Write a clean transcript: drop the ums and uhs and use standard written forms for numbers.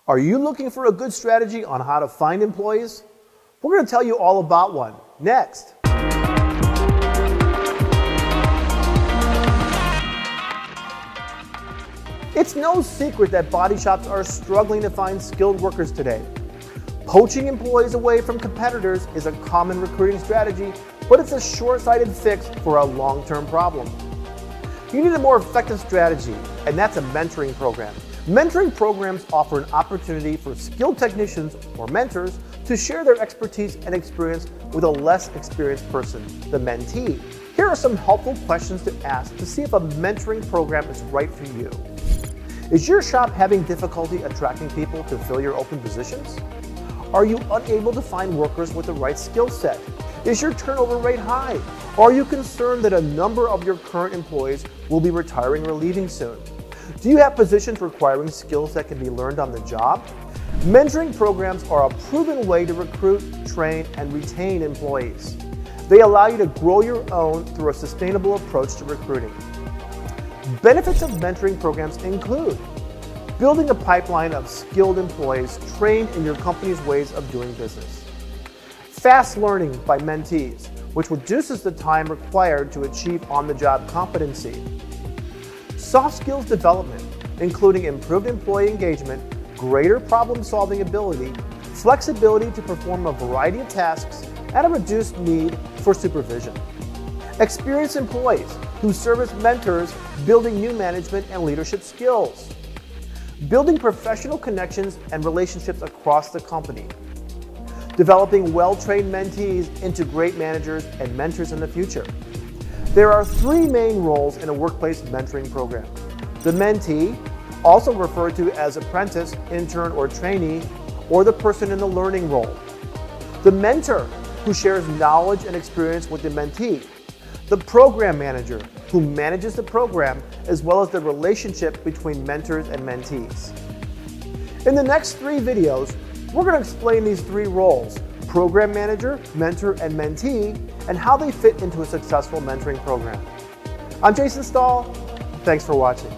Are you looking for a good strategy on how to find employees? We're going to tell you all about one next. It's no secret that body shops are struggling to find skilled workers today. Poaching employees away from competitors is a common recruiting strategy, but it's a short-sighted fix for a long-term problem. You need a more effective strategy, and that's a mentoring program. Mentoring programs offer an opportunity for skilled technicians or mentors to share their expertise and experience with a less experienced person, the mentee. Here are some helpful questions to ask to see if a mentoring program is right for you. Is your shop having difficulty attracting people to fill your open positions? Are you unable to find workers with the right skill set? Is your turnover rate high? Are you concerned that a number of your current employees will be retiring or leaving soon? Do you have positions requiring skills that can be learned on the job? Mentoring programs are a proven way to recruit, train, and retain employees. They allow you to grow your own through a sustainable approach to recruiting. Benefits of mentoring programs include building a pipeline of skilled employees trained in your company's ways of doing business. Fast learning by mentees, which reduces the time required to achieve on-the-job competency. Soft skills development, including improved employee engagement, greater problem-solving ability, flexibility to perform a variety of tasks, and a reduced need for supervision. Experienced employees who serve as mentors, building new management and leadership skills. Building professional connections and relationships across the company. Developing well-trained mentees into great managers and mentors in the future. There are three main roles in a workplace mentoring program. The mentee, also referred to as apprentice, intern, or trainee, or the person in the learning role. The mentor, who shares knowledge and experience with the mentee. The program manager, who manages the program, as well as the relationship between mentors and mentees. In the next three videos, we're going to explain these three roles: program manager, mentor, and mentee, and how they fit into a successful mentoring program. I'm Jason Stahl. Thanks for watching.